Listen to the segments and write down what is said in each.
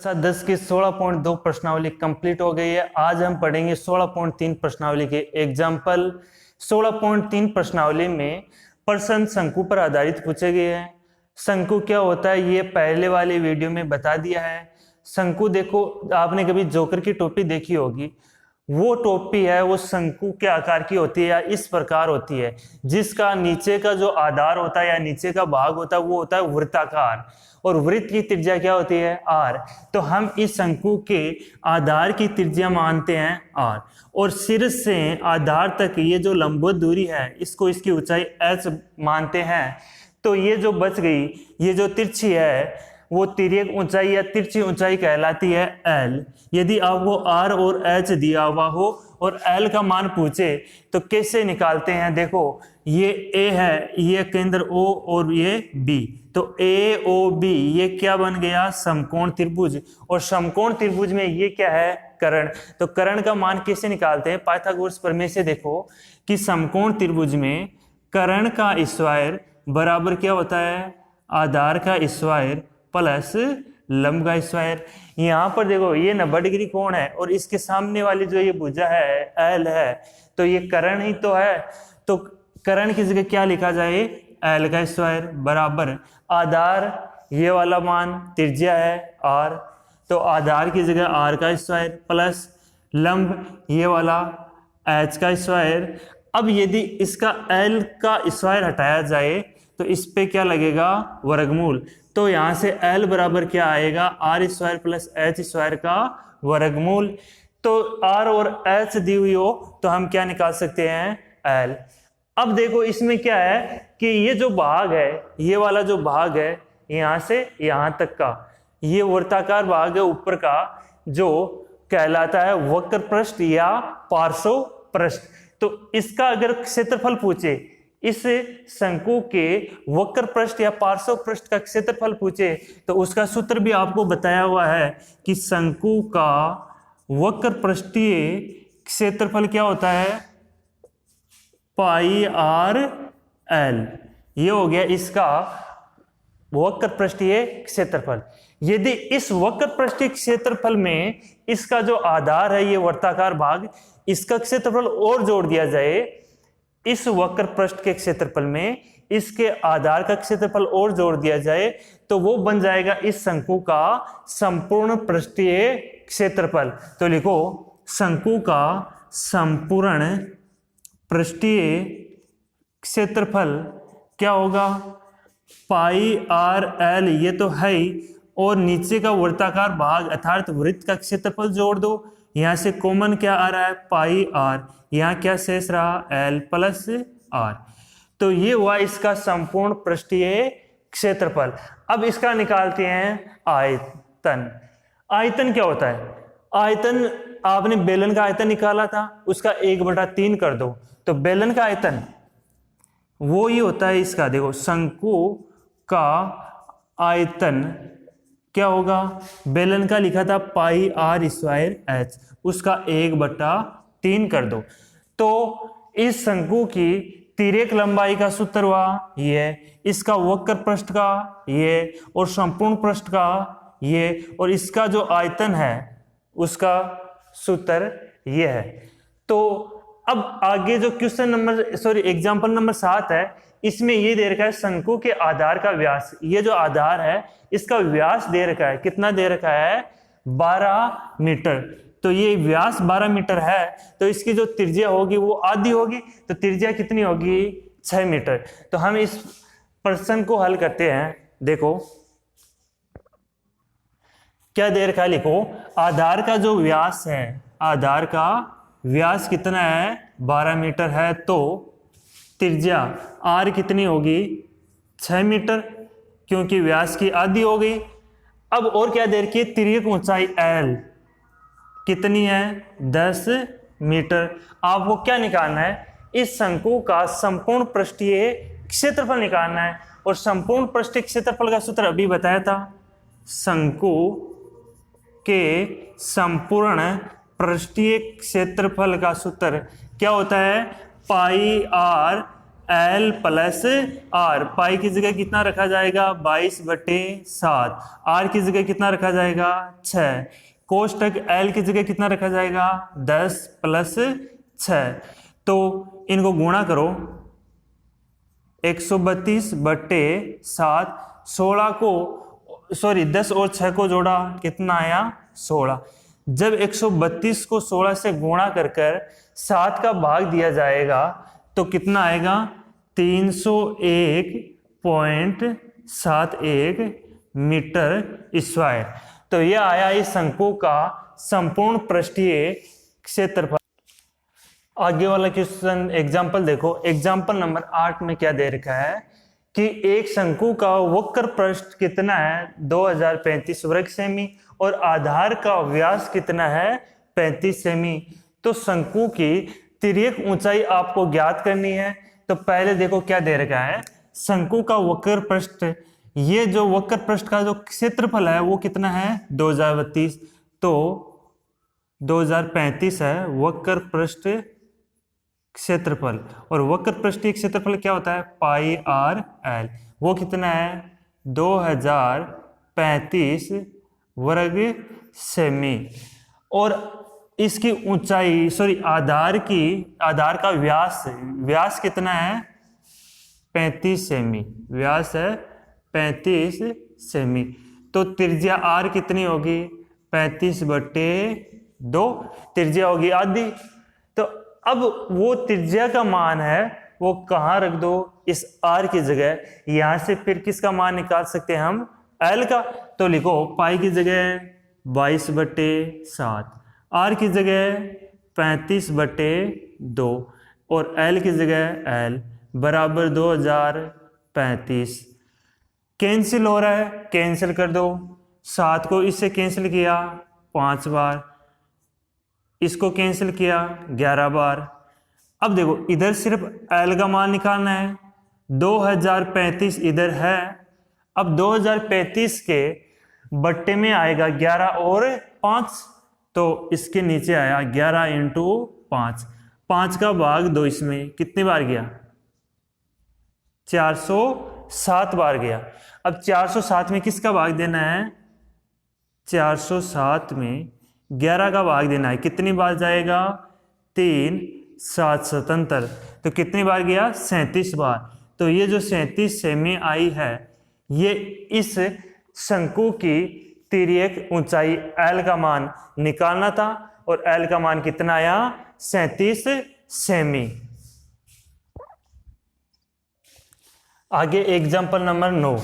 कक्षा 10 की 16.2 प्रश्नावली कंप्लीट हो गई है। आज हम पढ़ेंगे 16.3 प्रश्नावली के एग्जाम्पल। 16.3 प्रश्नावली में प्रश्न शंकु पर आधारित पूछे गए हैं। शंकु क्या होता है ये पहले वाली वीडियो में बता दिया है। शंकु देखो, आपने कभी जोकर की टोपी देखी होगी, वो टोपी है वो शंकु के आकार की होती है या इस प्रकार होती है, जिसका नीचे का जो आधार होता है या नीचे का भाग होता है वो होता है वृत्ताकार, और वृत्त की त्रिज्या क्या होती है r। तो हम इस शंकु के आधार की त्रिज्या मानते हैं r, और सिर से आधार तक ये जो लंबवत दूरी है इसको इसकी ऊंचाई h मानते हैं। तो ये जो बच गई, ये जो तिरछी है वो तिर्यक ऊंचाई या तिरछी ऊंचाई कहलाती है L। यदि आपको R और H दिया हुआ हो और L का मान पूछे तो कैसे निकालते हैं, देखो ये A है, ये केंद्र O और ये B, तो AOB ये क्या बन गया, समकोण त्रिभुज, और समकोण त्रिभुज में ये क्या है, कर्ण। तो कर्ण का मान कैसे निकालते हैं, पाइथागोरस प्रमेय से देखो कि समकोण त्रिभुज में कर्ण का स्क्वायर बराबर क्या होता है, आधार का स्क्वायर प्लस लंब का स्क्वायर। यहाँ पर देखो ये 90 डिग्री कोण है और इसके सामने वाली जो ये भुजा है L है, तो ये कर्ण ही तो है, तो कर्ण की जगह क्या लिखा जाए, L का स्क्वायर बराबर आधार ये वाला मान त्रिज्या है R, तो आधार की जगह R का स्क्वायर प्लस लंब ये वाला H का स्क्वायर। अब यदि इसका L का स्क्वायर हटाया जाए तो इस पे क्या लगेगा, वर्गमूल। तो यहां से L बराबर क्या आएगा, R square plus H square का वर्गमूल। तो R और H दी हुई हो तो हम क्या निकाल सकते हैं, L। अब देखो इसमें क्या है कि ये जो भाग है, ये वाला जो भाग है यहां से यहां तक का, ये वृत्ताकार भाग है ऊपर का, जो कहलाता है वक्र पृष्ठ या पार्श्व पृष्ठ। तो इसका अगर क्षेत्रफल पूछे, इस शंकु के वक्र पृष्ठ या पार्श्व पृष्ठ का क्षेत्रफल पूछे, तो उसका सूत्र भी आपको बताया हुआ है कि शंकु का वक्र पृष्ठीय क्षेत्रफल क्या होता है, पाई आर एल। ये हो गया इसका वक्र पृष्ठीय क्षेत्रफल। यदि इस वक्र पृष्ठीय क्षेत्रफल में इसका जो आधार है ये वृत्ताकार भाग, इसका क्षेत्रफल और जोड़ दिया जाए, इस वक्र पृष्ठ के क्षेत्रफल में इसके आधार का क्षेत्रफल और जोड़ दिया जाए, तो वो बन जाएगा इस शंकु का संपूर्ण पृष्ठीय क्षेत्रफल। तो लिखो शंकु का संपूर्ण पृष्ठीय क्षेत्रफल क्या होगा, पाई आर एल, ये तो है ही, और नीचे का वृत्ताकार भाग अर्थात वृत्त का क्षेत्रफल जोड़ दो, यहां से कॉमन क्या आ रहा है, पाई आर, यहां क्या शेष रहा, L प्लस R। तो ये हुआ इसका संपूर्ण पृष्ठीय क्षेत्रफल। अब इसका निकालते हैं आयतन। आयतन क्या होता है, आयतन आपने बेलन का आयतन निकाला था, उसका 1/3 कर दो, तो बेलन का आयतन वो ही होता है इसका। देखो शंकु का आयतन क्या होगा, बेलन का लिखा था पाई आर स्क्वायर H, उसका 1/3 कर दो। तो इस शंकु की तिर्यक लंबाई का सूत्र हुआ ये, इसका वक्र पृष्ठ का ये, और संपूर्ण पृष्ठ का ये, और इसका जो आयतन है उसका सूत्र ये है। तो अब आगे जो क्वेश्चन नंबर एग्जांपल नंबर 7 है, इसमें ये दे रखा है शंकु के आधार का व्यास। ये जो आधार है इसका व्यास दे रखा है, कितना दे रखा है, 12 मीटर। तो ये व्यास 12 मीटर है, तो इसकी जो त्रिज्या होगी वो आधी होगी, तो त्रिज्या कितनी होगी, 6 मीटर। तो हम इस प्रश्न को हल करते हैं। देखो क्या दे रखा है, लिखो आधार का जो व्यास है, आधार का व्यास कितना है, 12 मीटर है, तो त्रिज्या R कितनी होगी, 6 मीटर, क्योंकि व्यास की आधी हो गई। अब और क्या दे रखी है, तिर्यक ऊंचाई L कितनी है, 10 मीटर। आपको क्या निकालना है, इस शंकु का संपूर्ण पृष्ठीय क्षेत्रफल निकालना है, और संपूर्ण पृष्ठीय क्षेत्रफल का सूत्र अभी बताया था, शंकु के संपूर्ण पृष्ठीय क्षेत्रफल का सूत्र क्या होता है, पाई आर L प्लस R। पाई की जगह कितना रखा जाएगा 22/7। R की जगह कितना रखा जाएगा 6। कोष्टक L की जगह कितना रखा जाएगा 10 प्लस 6। तो इनको गुणा करो 132/7। 16 को 10 और 6 को जोड़ा कितना आया 16। जब 132 को 16 से गुणा कर 7 का भाग दिया जाएगा तो कितना आएगा 301.71 मीटर स्क्वायर। तो यह आया इस शंकु का संपूर्ण पृष्ठीय क्षेत्रफल। आगे वाला क्वेश्चन एग्जांपल देखो। एग्जांपल नंबर 8 में क्या दे रखा है कि एक शंकु का वक्र पृष्ठ कितना है 2035 वर्ग सेमी और आधार का व्यास कितना है 35 सेमी। तो शंकु की तिर्यक ऊंचाई आपको ज्ञात करनी है। तो पहले देखो क्या दे रखा है, शंकु का वक्र पृष्ठ, ये जो वक्र पृष्ठ का जो क्षेत्रफल है वो कितना है 2032। तो 2035 है वक्र पृष्ठ क्षेत्रफल, और वक्र पृष्ठीय क्षेत्रफल क्या होता है पाई आर एल। वो कितना है 2035 वर्ग सेमी। और इसकी ऊंचाई आधार का व्यास कितना है 35 सेमी। व्यास है 35 सेमी। तो त्रिज्या आर कितनी होगी 35/2। त्रिज्या होगी आधी। तो अब वो त्रिज्या का मान है वो कहाँ रख दो इस आर की जगह। यहां से फिर किसका मान निकाल सकते हैं हम एल का। तो लिखो पाई की जगह 22/7, आर की जगह 35/2 और एल की जगह एल बराबर 2035। कैंसिल हो रहा है, कैंसिल कर दो। 7 को इससे कैंसिल किया 5 बार, इसको कैंसिल किया 11 बार। अब देखो इधर सिर्फ एल का मान निकालना है। 2035 इधर है। अब 2035 के बट्टे में आएगा 11 और 5, तो इसके नीचे आया 11 × 5। 5 का भाग 2 इसमें कितनी बार गया 407 बार गया। अब 407 में किसका भाग देना है 407 में 11 का भाग देना है। कितनी बार जाएगा 3 7 77। तो कितनी बार गया 37 बार। तो ये जो 37 सेमी आई है ये इस शंकु की तिर्यक ऊंचाई एल का मान निकालना था, और एल का मान कितना आया 37 सेमी। आगे एग्जांपल नंबर 9।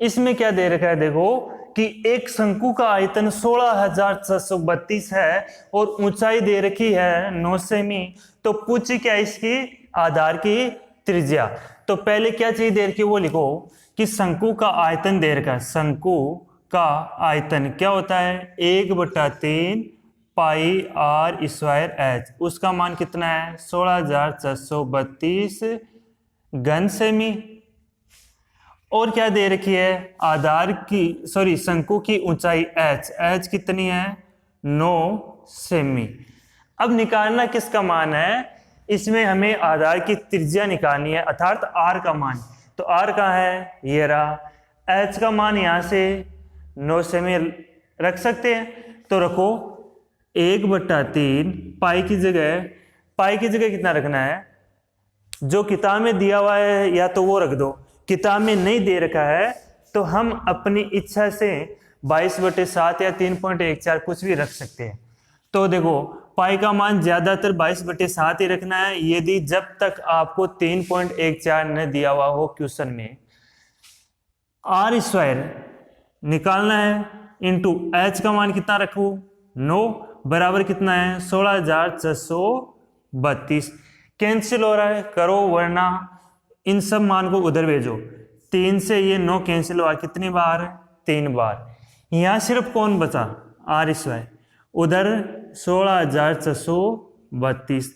इसमें क्या दे रखा है देखो कि एक शंकु का आयतन 16,632 है और ऊंचाई दे रखी है 9 सेमी। तो पूछी क्या इसकी आधार की त्रिज्या। तो पहले क्या चीज दे रखी है वो लिखो कि शंकु का आयतन दे रखा है। शंकु का आयतन क्या होता है 1/3 पाई आर स्क्वायर एच। उसका मान कितना है 16,632 घन सेमी। और क्या दे रखी है आधार की शंकु की ऊंचाई h कितनी है 9 सेमी। अब निकालना किसका मान है, इसमें हमें आधार की त्रिज्या निकालनी है अर्थात r का मान। तो r कहाँ है ये रहा। h का मान यहाँ से 9 सेमी रख सकते हैं। तो रखो 1/3 पाई की जगह कितना रखना है जो किताब में दिया हुआ है या तो वो रख दो। किताब में नहीं दे रखा है तो हम अपनी इच्छा से 22/7 या 3.14 कुछ भी रख सकते हैं। तो देखो पाई का मान ज्यादातर 22/7 ही रखना है यदि जब तक आपको 3.14 न दिया हुआ हो क्वेश्चन में। आर स्क्वायर निकालना है इंटू एच का मान कितना रखू 9 बराबर कितना है 16,632। कैंसिल हो रहा है करो वरना इन सब मान को उधर भेजो। 3 से ये 9 कैंसिल हुआ कितनी बार 3 बार। यहाँ सिर्फ कौन बचा आर स्क्वायर, उधर 16,632।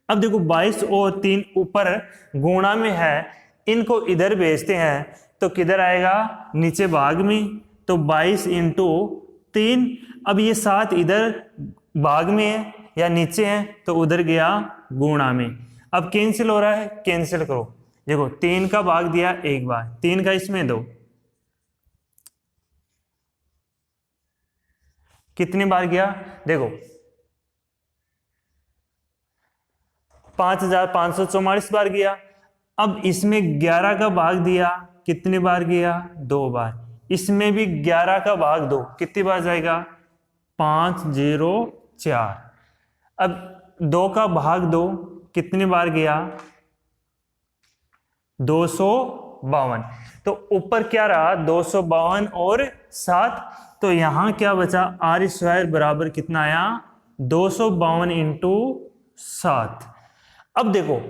अब देखो 22 और 3 ऊपर गुणा में है, इनको इधर भेजते हैं तो किधर आएगा नीचे भाग में। तो 22 × 3। अब ये 7 इधर भाग में है या नीचे है तो उधर गया गुणा में। अब कैंसिल हो रहा है कैंसिल करो देखो 3 का भाग दिया एक बार, 3 का इसमें दो, कितनी बार गया देखो 5544 बार गया। अब इसमें 11 का भाग दिया, कितनी बार गया 2 बार, इसमें भी 11 का भाग दो, कितनी बार जाएगा 504। अब 2 का भाग दो, कितनी बार गया 252। तो ऊपर क्या रहा 252 और 7, तो यहां क्या बचा आर स्क्वायर बराबर कितना आया 252 इंटू 7। अब देखो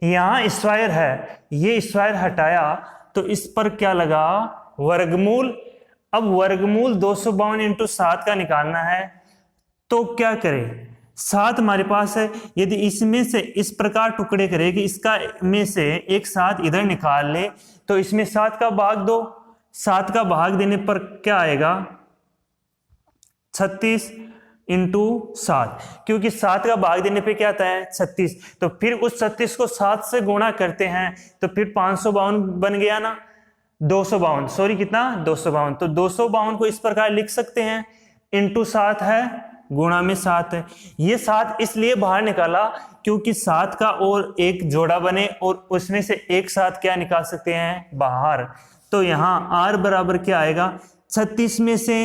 यहां स्क्वायर है, ये स्क्वायर हटाया तो इस पर क्या लगा वर्गमूल। अब वर्गमूल 252 इंटू 7 का निकालना है, तो क्या करें 7 हमारे पास है, यदि इसमें से इस प्रकार टुकड़े करें कि इसका में से एक 7 इधर निकाल ले, तो इसमें 7 का भाग दो, 7 का भाग देने पर क्या आएगा 36 इंटू 7, क्योंकि 7 का भाग देने पे क्या आता है 36, तो फिर उस 36 को 7 से गुणा करते हैं तो फिर 552 बन गया ना, 252 सॉरी कितना 252। तो 252 को इस प्रकार लिख सकते हैं, इंटू 7 है गुणा में 7 है। ये 7 इसलिए बाहर निकाला क्योंकि 7 का और एक जोड़ा बने और उसमें से एक 7 क्या निकाल सकते हैं बाहर। तो यहाँ r बराबर क्या आएगा 36 में से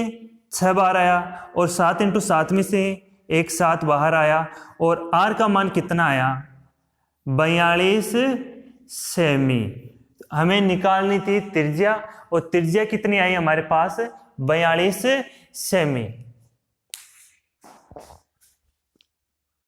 6 बार आया और 7 इंटू 7 में से एक 7 बाहर आया, और r का मान कितना आया 42 सेमी। हमें निकालनी थी त्रिज्या, और त्रिज्या कितनी आई हमारे पास 42 सेमी।